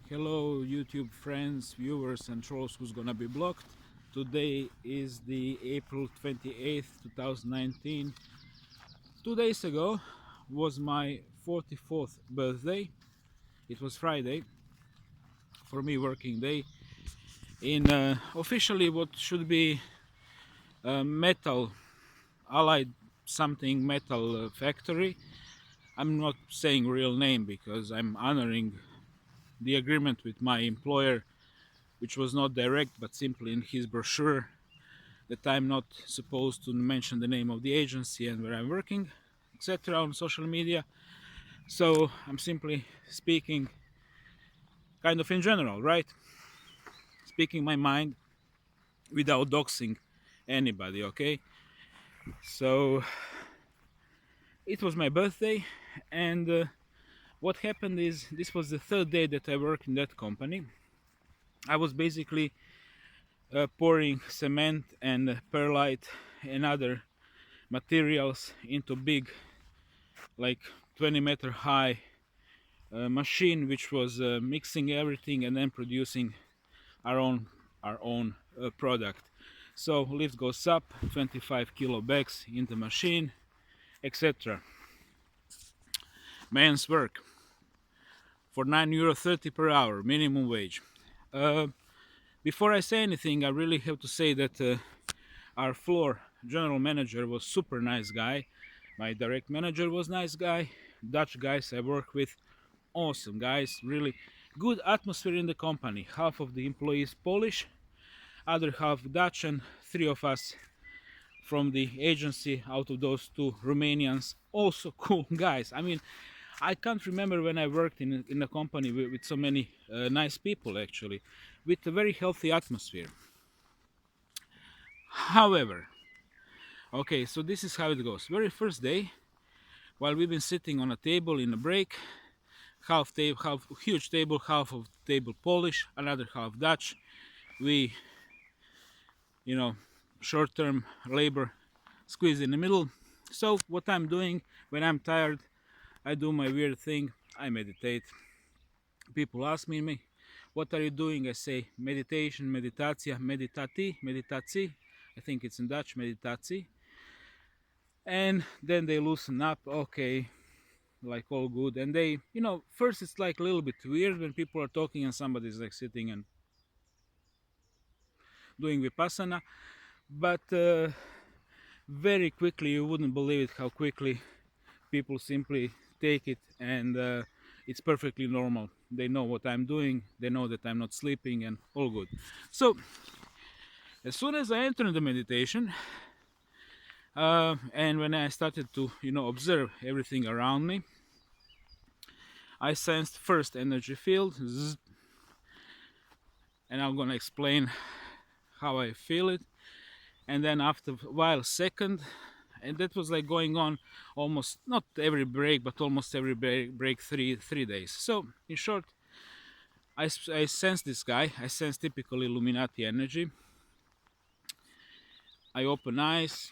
Hello YouTube friends, viewers and trolls who's gonna be blocked. Today is the April 28th, 2019. 2 days ago was my 44th birthday. It was Friday, for me working day, in officially what should be a metal, allied something metal factory. I'm not saying real name because I'm honoring the agreement with my employer, which was not direct but simply in his brochure, that I'm not supposed to mention the name of the agency and where I'm working, etc. on social media. So I'm simply speaking kind of in general, right? Speaking my mind without doxing anybody, okay? So it was my birthday, and what happened is this was the third day that I worked in that company. I was basically pouring cement and perlite and other materials into big, like 20-meter high machine, which was mixing everything and then producing our own product. So lift goes up, 25 kilo bags in the machine, etc. Man's work for €9.30 per hour, minimum wage. Before I say anything, I really have to say that our floor general manager was super nice guy. My direct manager was nice guy. Dutch guys I work with, awesome guys, really good atmosphere in the company. Half of the employees Polish, other half Dutch, and three of us from the agency. Out of those two, Romanians, also cool guys. I mean, I can't remember when I worked in a company with so many nice people, actually, with a very healthy atmosphere. However, okay, so this is how it goes. Very first day, while we've been sitting on a table in a break, half huge table, half of the table Polish, another half Dutch. We, short-term labor squeeze in the middle. So what I'm doing when I'm tired, I do my weird thing. I meditate. People ask me, what are you doing? I say meditation, meditatia, meditatie. I think it's in Dutch, meditatie. And then they loosen up. Okay, like all good. And they, first it's like a little bit weird when people are talking and somebody's like sitting and doing vipassana, but very quickly, you wouldn't believe it how quickly people simply take it, and it's perfectly normal. They know what I'm doing, they know that I'm not sleeping, and all good. So as soon as I entered the meditation, and when I started to observe everything around me, I sensed first energy field, and I'm gonna explain how I feel it, and then after a while second, and that was like going on almost not every break but almost every break 3 days. So in short, I sense this guy. I sense typical Illuminati energy. I open eyes,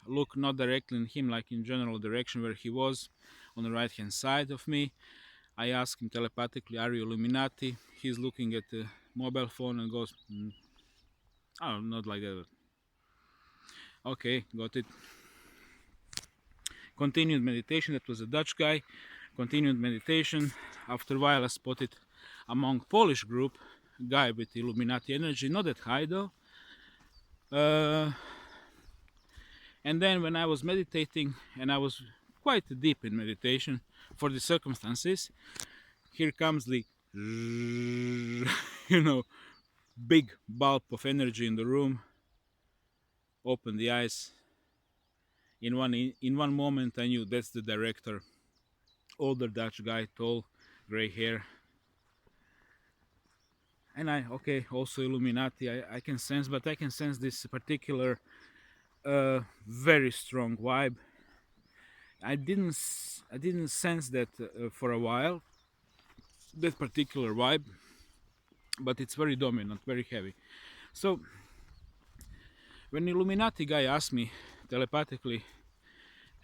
look not directly in him, like in general direction where he was on the right hand side of me. I ask him telepathically, are you Illuminati? He's looking at the mobile phone and goes, oh, not like that. Okay, got it. Continued meditation. That was a Dutch guy. Continued meditation. After a while I spotted among Polish group guy with Illuminati energy, not that high though. And then when I was meditating, and I was quite deep in meditation for the circumstances, here comes the big bulb of energy in the room. Open the eyes. In one moment I knew that's the director. Older Dutch guy, tall, gray hair. And also Illuminati, I can sense, but I can sense this particular very strong vibe. I didn't sense that for a while, that particular vibe, but it's very dominant, very heavy. So when Illuminati guy asked me telepathically,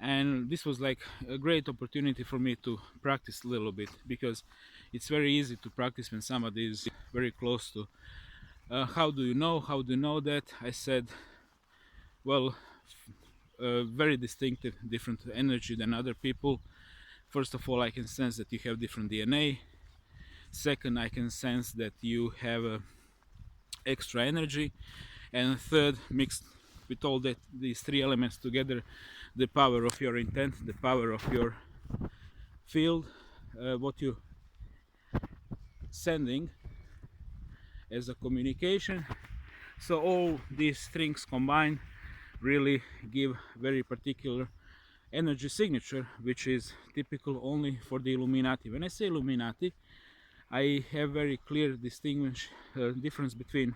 and this was like a great opportunity for me to practice a little bit, because It's very easy to practice when somebody is very close to. How do you know? How do you know that? I said, well, very distinctive, different energy than other people. First of all, I can sense that you have different DNA. Second, I can sense that you have extra energy. And third, mixed with all that, these three elements together, the power of your intent, the power of your field, what you sending as a communication. So all these things combined really give very particular energy signature, which is typical only for the Illuminati. When I say Illuminati, I have very clear distinguish difference between.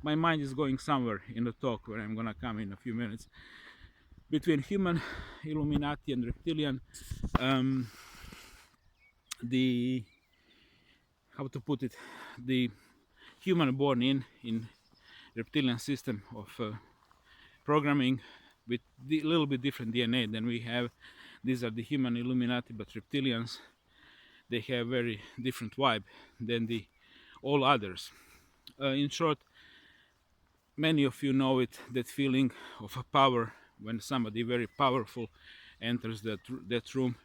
My mind is going somewhere in the talk where I'm gonna come in a few minutes, between human Illuminati and reptilian. The, how to put it, the human born in reptilian system of programming with a little bit different DNA than we have. These are the human Illuminati, but reptilians, they have very different vibe than the all others. In short, many of you know it, that feeling of a power when somebody very powerful enters that room.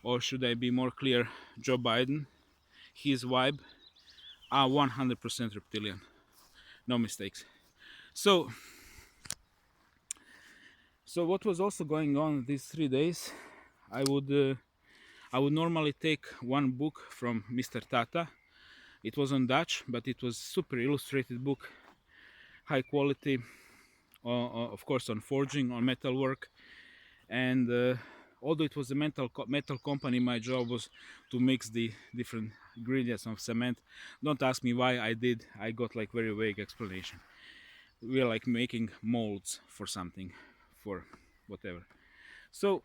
Or should I be more clear, Joe Biden, his vibe are 100% reptilian, no mistakes. So what was also going on these 3 days, I would normally take one book from Mr. Tata. It was on Dutch, but it was super illustrated book, high quality, of course on forging, on metalwork. And although it was a metal company, my job was to mix the different ingredients of cement. Don't ask me why I did. I got like very vague explanation. We are like making molds for something, for whatever. So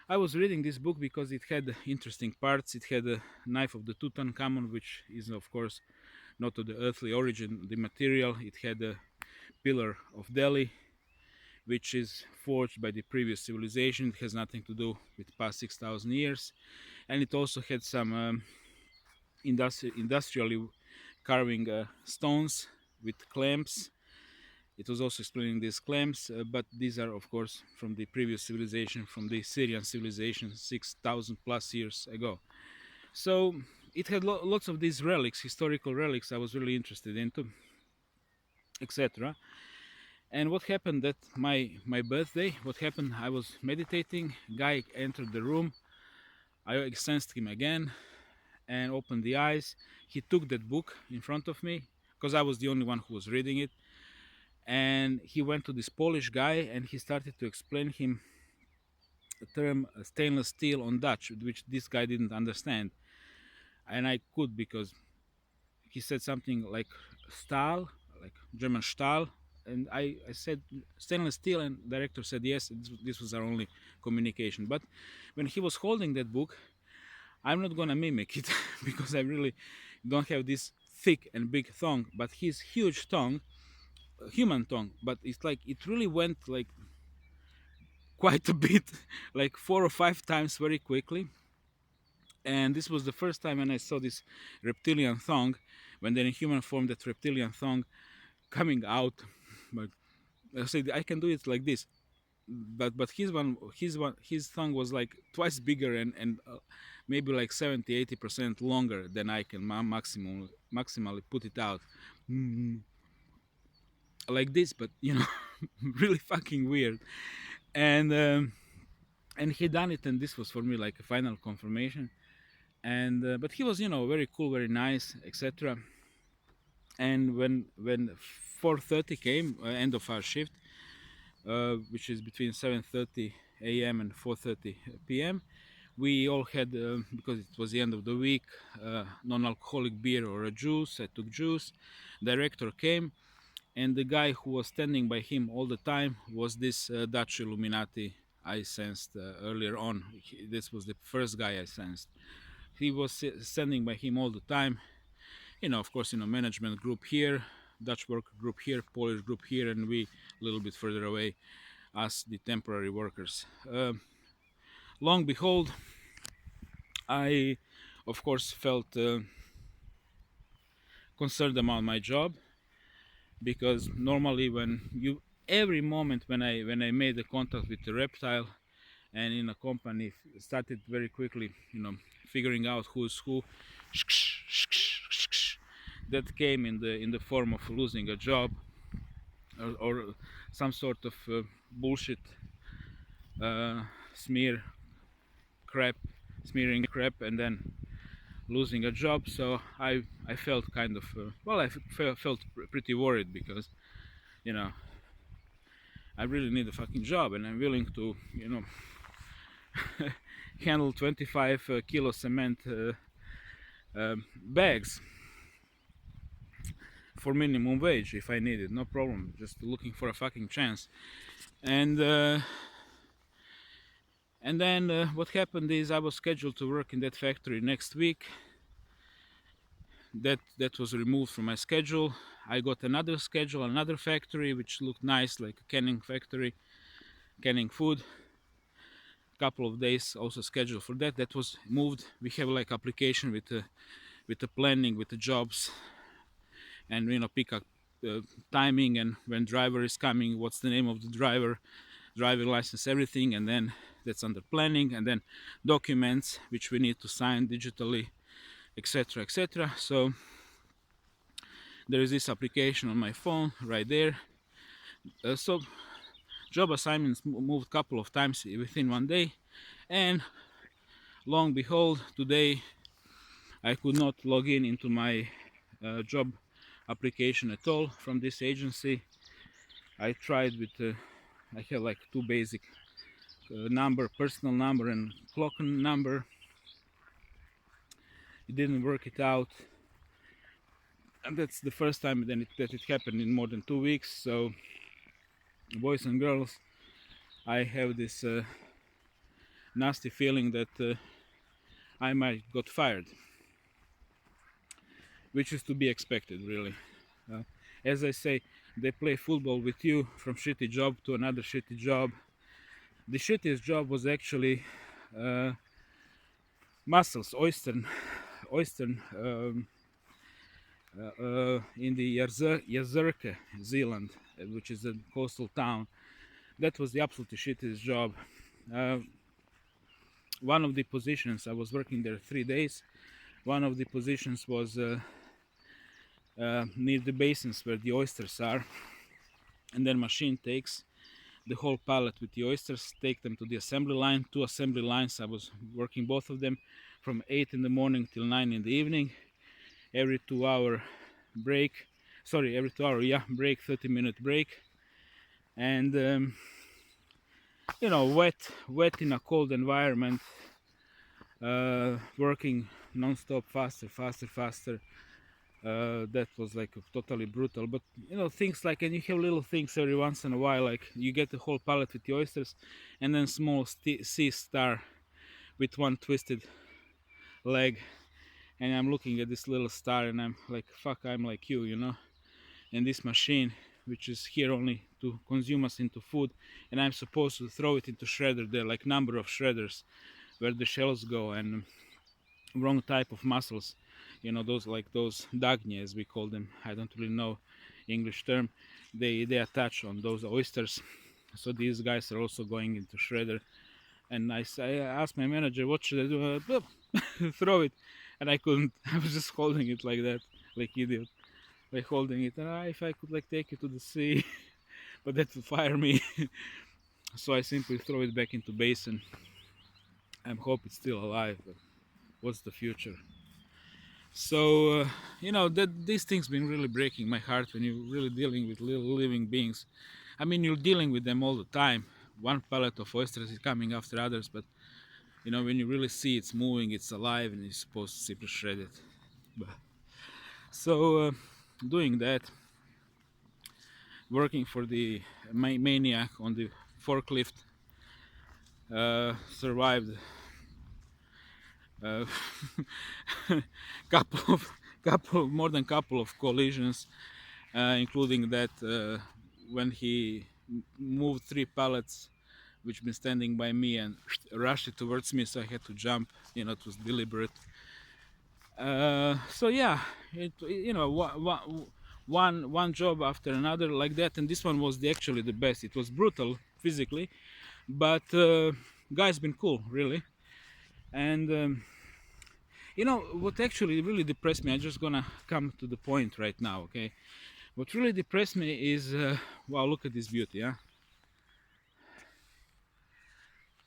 I was reading this book because it had interesting parts. It had a knife of the Tutankhamun, which is of course not of the earthly origin, the material. It had a pillar of Delhi, which is forged by the previous civilization. It has nothing to do with past 6,000 years. And it also had some industrially carving stones with clamps. It was also explaining these clamps, but these are of course from the previous civilization, from the Syrian civilization 6,000 plus years ago. So it had lots of these relics, historical relics I was really interested into, etc. And what happened that my birthday, what happened, I was meditating, guy entered the room, I sensed him again and opened the eyes. He took that book in front of me because I was the only one who was reading it, and he went to this Polish guy and he started to explain him the term stainless steel on Dutch, which this guy didn't understand, and I could, because he said something like Stahl, like German Stahl, and I said stainless steel, and the director said yes. This was our only communication. But when he was holding that book, I'm not gonna mimic it because I really don't have this thick and big tongue, but his huge tongue, human tongue, but it's like it really went like quite a bit, like 4 or 5 times very quickly. And this was the first time when I saw this reptilian tongue, when they're in human form, that reptilian tongue coming out. But I said I can do it like this, but his tongue was like twice bigger and maybe like 70-80% longer than I can maximally put it out. Like this, but really fucking weird. And he done it, and this was for me like a final confirmation. And but he was very cool, very nice, etc. And when 4:30 came, end of our shift, which is between 7:30 a.m. and 4:30 p.m., we all had, because it was the end of the week, non-alcoholic beer or a juice. I took juice. Director came, and the guy who was standing by him all the time was this Dutch Illuminati I sensed earlier on. This was the first guy I sensed. He was standing by him all the time. Of course, management group here, Dutch worker group here, Polish group here, and we a little bit further away, us the temporary workers. Long behold, I, of course, felt concerned about my job, because normally every moment when I made the contact with the reptile and in a company started very quickly, figuring out who's who, that came in the form of losing a job, or some sort of bullshit, uh, smear crap, smearing crap, and then losing a job. So I felt kind of felt pretty worried, because you know I really need a fucking job, and I'm willing to handle 25 kilo cement bags for minimum wage if I need it, no problem. Just looking for a fucking chance. And then what happened is I was scheduled to work in that factory next week. That was removed from my schedule. I got another schedule, another factory which looked nice, like a canning factory, canning food. Couple of days also scheduled for that. That was moved. We have like application with the planning, with the jobs, and pick up timing, and when driver is coming, what's the name of the driver, driving license, everything. And then that's under planning, and then documents which we need to sign digitally, etc., etc. So there is this application on my phone right there. So job assignments moved a couple of times within one day, and long behold, today I could not log in into my job application at all from this agency. I tried with I have like two basic number, personal number and clock number. It didn't work it out, and that's the first time that it happened in more than 2 weeks. So boys and girls, I have this nasty feeling that I might got fired, which is to be expected, really. As I say, they play football with you from shitty job to another shitty job. The shittiest job was actually mussels, oyster in the Yazurke, Zealand, which is a coastal town. That was the absolutely shittiest job. One of the positions, I was working there 3 days. One of the positions was near the basins where the oysters are, and then machine takes the whole pallet with the oysters, take them to the assembly line. 2 assembly lines. I was working both of them from 8 in the morning till 9 in the evening. Every 2 hour break. Sorry, every 2 hour, break, 30-minute break. And wet in a cold environment, working non-stop, faster. That was like totally brutal. But things like, and you have little things every once in a while, like you get the whole pallet with the oysters, and then small sea star with one twisted leg, and I'm looking at this little star, and I'm like, fuck, I'm like you, and this machine, which is here only to consume us into food, and I'm supposed to throw it into shredder. There are like number of shredders where the shells go, and wrong type of mussels, those dagne, as we call them. I don't really know English term. They attach on those oysters, so these guys are also going into shredder. And I asked my manager, what should I do? Throw it. And I couldn't. I was just holding it like that, like idiot, like holding it. And if I could like take it to the sea, but that would fire me. So I simply throw it back into basin. I hope it's still alive, but what's the future? So that these things been really breaking my heart when you're really dealing with little living beings. I mean, you're dealing with them all the time. One pallet of oysters is coming after others, but when you really see it's moving, it's alive, and you're supposed to simply shred it. So doing that, working for the maniac on the forklift, survived more than couple of collisions, including that when he moved 3 pallets which been standing by me and rushed it towards me, so I had to jump. You know, it was deliberate. So yeah, you know, one job after another like that, and this one was actually the best. It was brutal physically, but guy's been cool, really. And you know what actually really depressed me? I'm just gonna come to the point right now, okay? What really depressed me is, wow, look at this beauty, huh?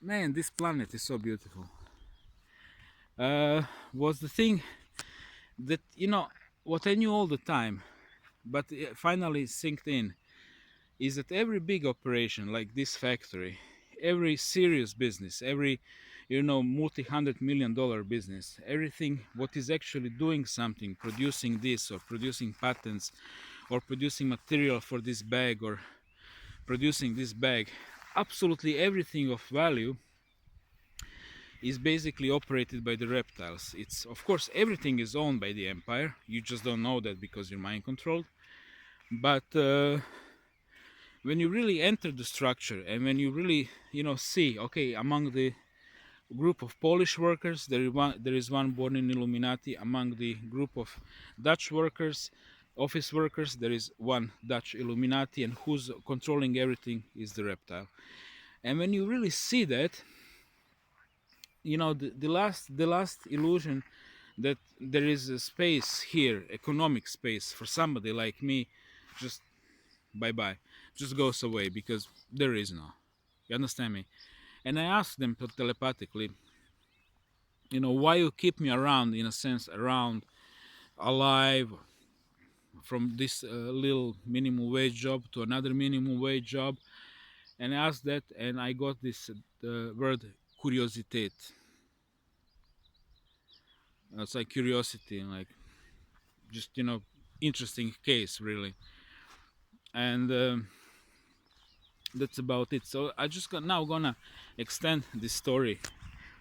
Man, this planet is so beautiful. Was the thing that, you know, what I knew all the time, but it finally sinked in, is that every big operation like this factory, every serious business, every, you know, multi-$100 million business, everything what is actually doing something, producing this or producing patents or producing material for this bag or producing this bag, absolutely everything of value is basically operated by the reptiles. It's, of course, everything is owned by the empire. You just don't know that because you're mind controlled. But when you really enter the structure and when you really, you know, see, okay, among the group of Polish workers, there is one born in Illuminati. Among the group of Dutch workers, office workers, there is one Dutch Illuminati, and who's controlling everything is the reptile. And when you really see that, you know, the last illusion that there is a space here, economic space for somebody like me, just bye bye, just goes away, because there is no. You understand me? And I asked them telepathically, you know, why you keep me around, in a sense, around, alive, from this little minimum wage job to another minimum wage job. And I asked that, and I got this word curiosität. It's like curiosity, like just, you know, interesting case, really. And that's about it. So I just now gonna extend this story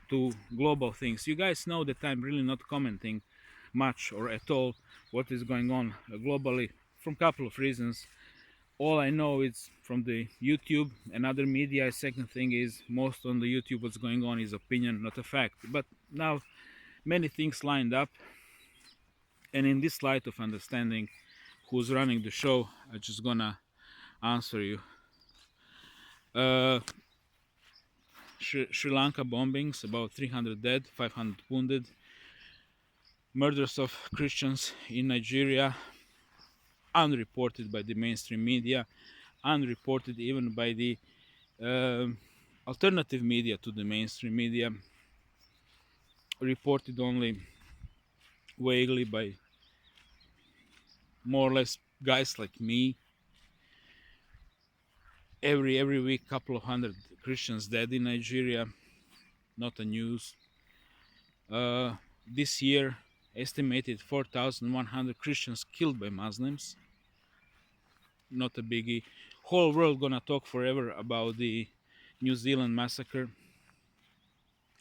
to global things. You guys know that I'm really not commenting much or at all what is going on globally, from a couple of reasons. All I know is from the YouTube and other media. Second thing is, most on the YouTube what's going on is opinion, not a fact. But now many things lined up, and in this light of understanding who's running the show, I'm just gonna answer you. Sri Lanka bombings, about 300 dead, 500 wounded. Murders of Christians in Nigeria, unreported by the mainstream media, unreported even by the alternative media to the mainstream media, reported only vaguely by more or less guys like me. Every week, couple of hundred Christians dead in Nigeria, not a news. This year, estimated 4,100 Christians killed by Muslims, not a biggie. Whole world gonna talk forever about the New Zealand massacre,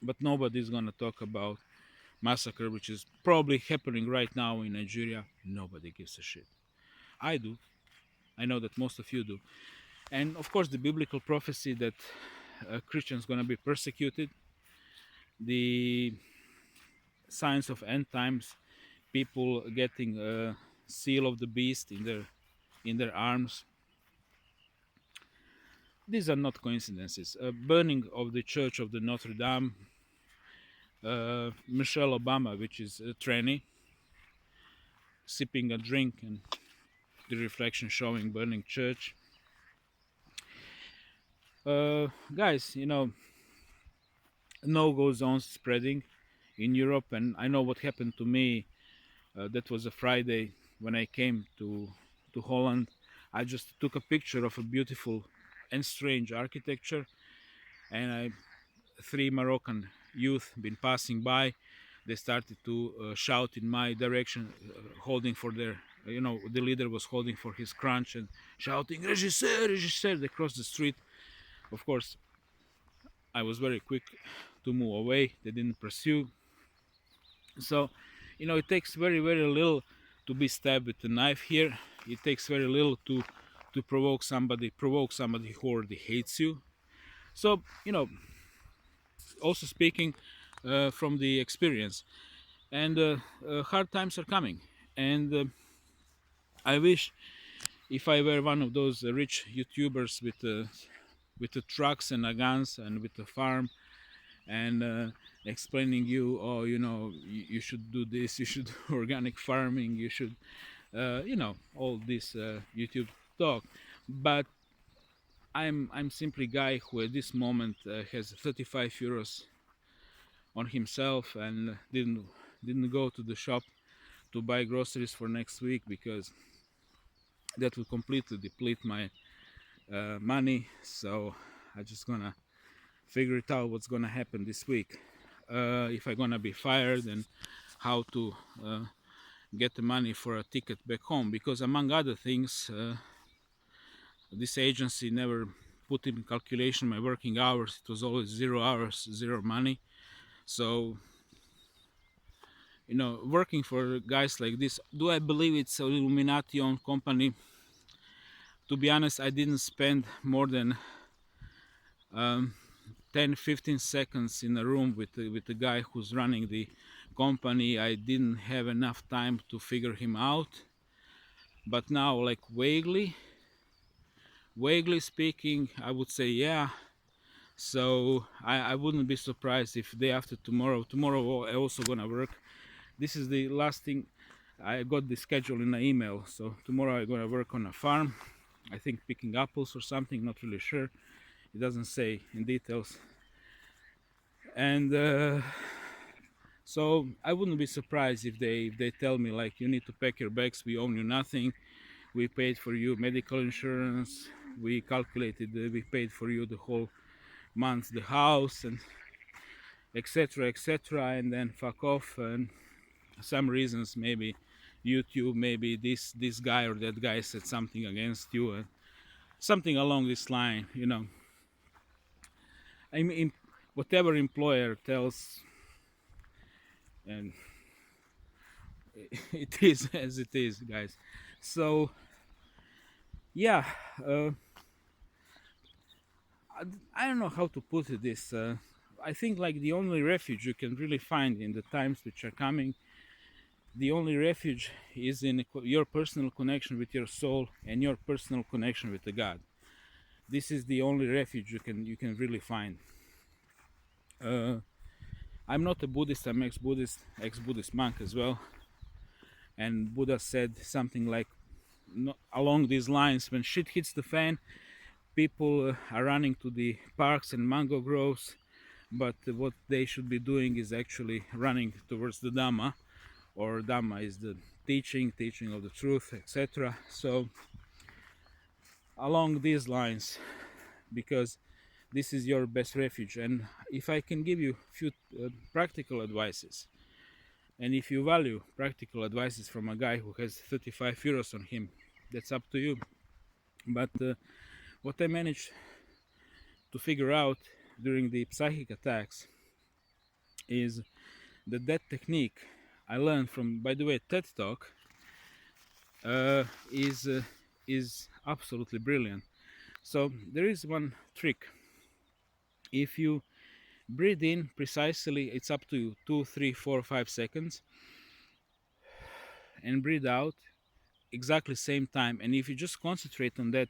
but nobody's gonna talk about massacre which is probably happening right now in Nigeria. Nobody gives a shit. I do. I know that most of you do. And of course the biblical prophecy that Christians gonna be persecuted, the signs of end times, people getting a seal of the beast in their arms. These are not coincidences. Burning of the church of the Notre Dame, Michelle Obama, which is a tranny, sipping a drink and the reflection showing burning church. Guys, you know, no-go zones spreading in Europe, and I know what happened to me. That was a Friday when I came to Holland. I just took a picture of a beautiful and strange architecture, and three Moroccan youth been passing by. They started to shout in my direction, holding for their, you know, the leader was holding for his crunch and shouting, "Régisseur, régisseur!" They crossed the street. Of course, I was very quick to move away. They didn't pursue. So, you know, it takes very, very little to be stabbed with a knife here. It takes very little to provoke somebody who already hates you. So, also speaking from the experience, and hard times are coming, and I wish if I were one of those rich YouTubers with the trucks and the guns and with the farm, and explaining you, oh, you should do this, you should do organic farming, you should all this YouTube talk. But I'm simply a guy who at this moment has 35 euros on himself, and didn't go to the shop to buy groceries for next week, because that will completely deplete my money. So I just gonna figure it out what's gonna happen this week, if I'm gonna be fired, and how to get the money for a ticket back home, because among other things, this agency never put in calculation my working hours. It was always 0 hours, zero money. So working for guys like this, do I believe it's a Illuminati owned company? To be honest, I didn't spend more than 10-15 seconds in a room with the guy who's running the company. I didn't have enough time to figure him out. But now, like, vaguely speaking, I would say yeah. So I wouldn't be surprised if day after tomorrow I also gonna work. This is the last thing. I got the schedule in an email, so tomorrow I'm gonna work on a farm, I think picking apples or something, not really sure, it doesn't say in details. And so I wouldn't be surprised if they tell me, like, you need to pack your bags, we own you nothing, we paid for you medical insurance, we calculated, we paid for you the whole month the house, and etc, and then fuck off. And some reasons, maybe YouTube, maybe this guy or that guy said something against you, and something along this line. I mean, whatever employer tells, and it is as it is, guys. So yeah, I don't know how to put it. This I think, like, the only refuge you can really find in the times which are coming, the only refuge is in your personal connection with your soul and your personal connection with the God. This is the only refuge you can really find. I'm not a Buddhist. I'm ex-Buddhist monk as well. And Buddha said something like, along these lines: when shit hits the fan, people are running to the parks and mango groves, but what they should be doing is actually running towards the Dhamma, or Dhamma is the teaching of the truth, etc. So along these lines, because this is your best refuge. And if I can give you a few practical advices, and if you value practical advices from a guy who has 35 euros on him, that's up to you. But what I managed to figure out during the psychic attacks is that technique I learned from, by the way, TED Talk, is absolutely brilliant. So there is one trick. If you breathe in precisely, it's up to you, 2, 3, 4, 5 seconds, and breathe out exactly same time. And if you just concentrate on that,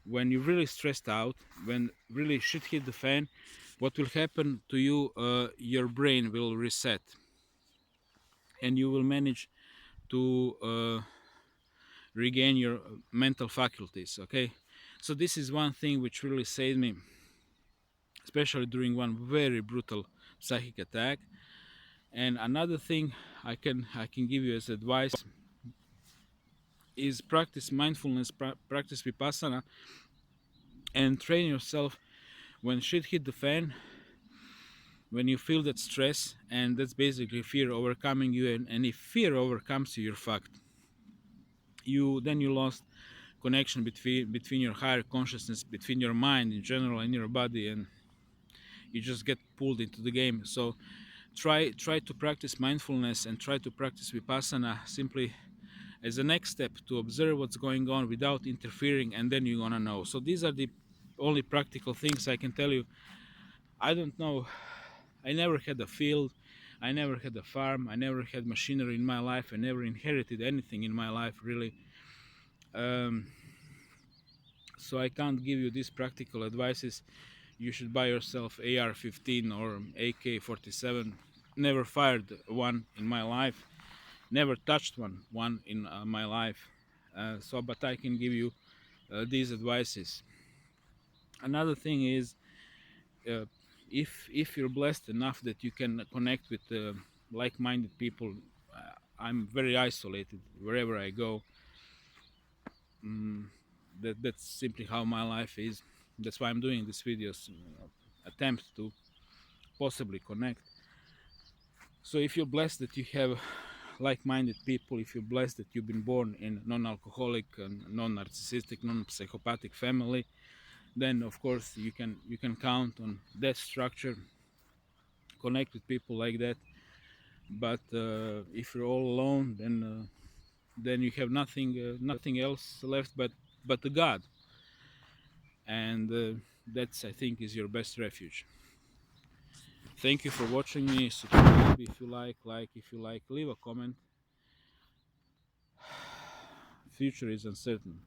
when you're really stressed out, when really shit hit the fan, what will happen to you, your brain will reset, and you will manage to regain your mental faculties. Okay, so this is one thing which really saved me, especially during one very brutal psychic attack. And another thing I can give you as advice is practice mindfulness, practice vipassana, and train yourself when shit hit the fan, when you feel that stress, and that's basically fear overcoming you. And if fear overcomes you, you're fucked. You lost connection between your higher consciousness, between your mind in general and your body, and you just get pulled into the game. So try to practice mindfulness and try to practice vipassana, simply as a next step to observe what's going on without interfering, and then you're gonna know. So these are the only practical things I can tell you. I don't know. I never had a field. I never had a farm. I never had machinery in my life. I never inherited anything in my life, really. Um, so I can't give you these practical advices. You should buy yourself AR-15 or AK-47. Never fired one in my life. Never touched one in my life. But I can give you these advices. Another thing is, uh, if you're blessed enough that you can connect with like-minded people. I'm very isolated wherever I go. That's simply how my life is. That's why I'm doing these videos, attempt to possibly connect. So if you're blessed that you have like-minded people, if you're blessed that you've been born in non-alcoholic and non-narcissistic, non-psychopathic family, then of course you can count on that structure, connect with people like that. But if you're all alone, then you have nothing else left but the God, and that's, I think, is your best refuge. Thank you for watching me. Subscribe if you like if you like, leave a comment. Future is uncertain,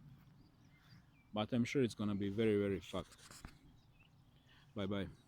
but I'm sure it's gonna be very, very fucked. Bye bye.